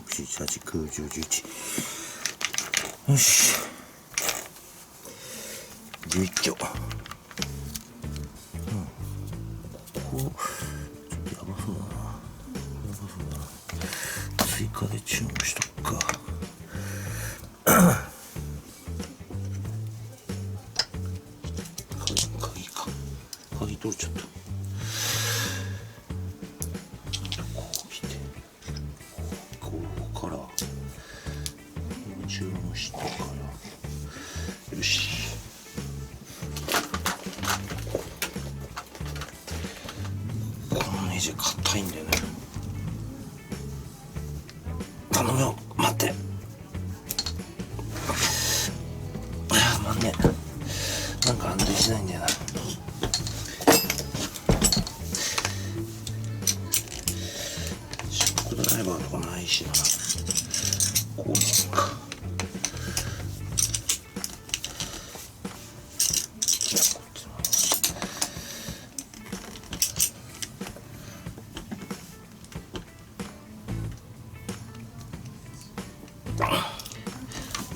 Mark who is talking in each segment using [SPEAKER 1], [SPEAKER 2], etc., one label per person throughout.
[SPEAKER 1] 1234567891011よし11丁。ここちょっとやばそうだな。追加で注文しとくか。鍵取れちゃった。注文してからよし。このネジ硬いんだよね。頼むよ、待って。まんねえ、なんか安定しないんだよな。ショックドライバーとかないしな。こうなんか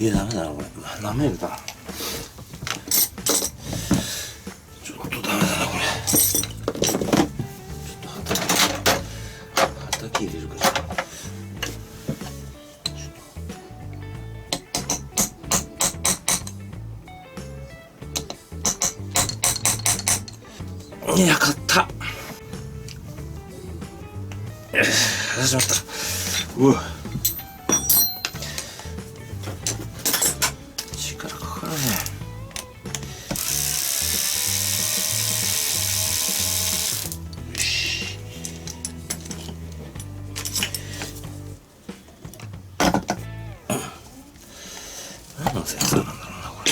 [SPEAKER 1] いやダメだなこれ。舐めるだ。ちょっとダメだなこれ。ちょっとはたき入れるから。いや、買った。始まった。うわ、力かかるね。よし。何のセンサーなんだろうなこ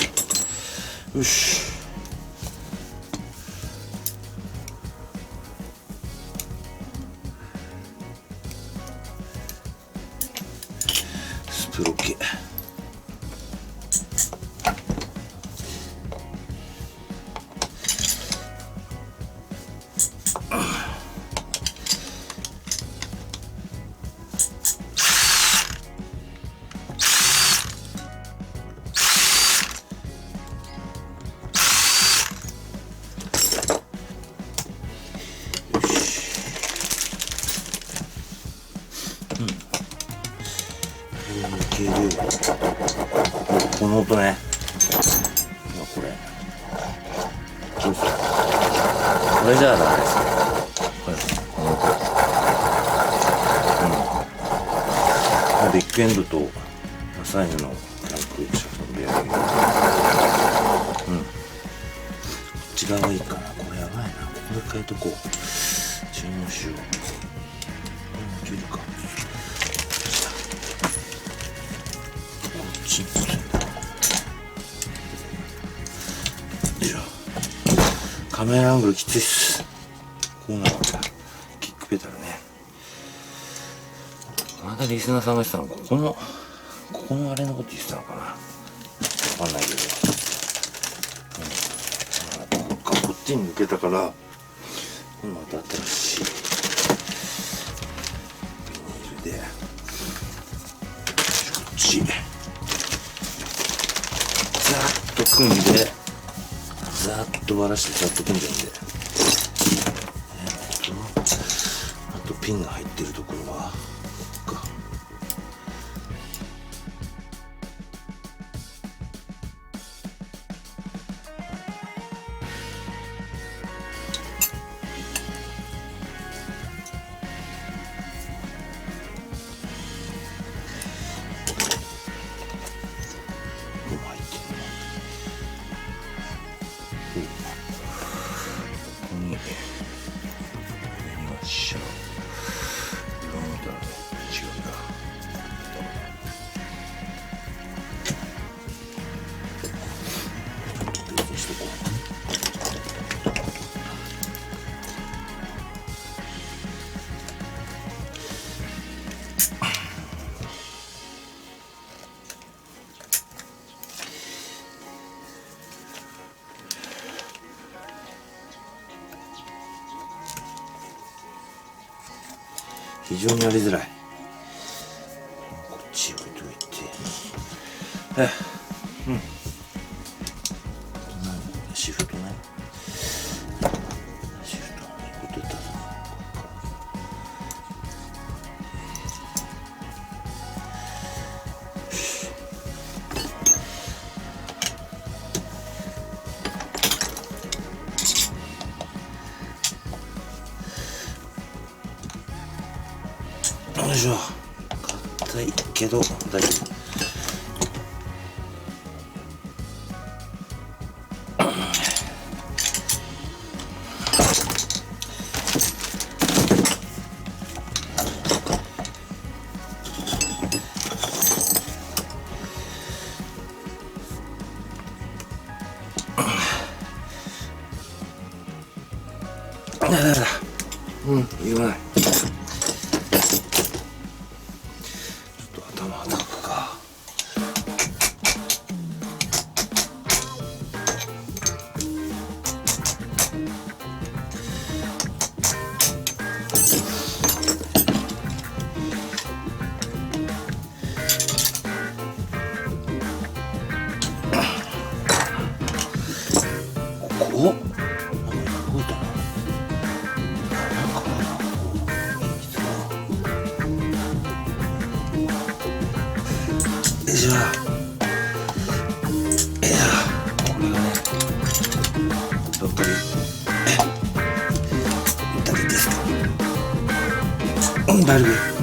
[SPEAKER 1] れ。よし。プロ系。この音ね。これどうする？これじゃあダメですよ。これこの音。ビッグエンドとサイズのクランクシャフトのベアリング。こっち側いいかな。これやばいな。ここで変えとこう。注文しよう。いけるか。シンプル。カメラアングルきついっす。こうなるキックペダルね。またリスナーさんがしたのここのここのあれのこと言ってたのかな、わかんないけど、こっちに抜けたから、今また新しいビニールでこっちザーッと組んで、ザーッとばらしてザーッと組んでるんで、あとピンが入ってるところはここか。非常にやりづらい。こっち置いといて、シフトね、シフトね、こう出たらよいしょ。硬いけど大丈夫。言わない。頭はたくか。ここ？動いたな。じゃあ、これがね、どっかで痛いですか？大丈夫。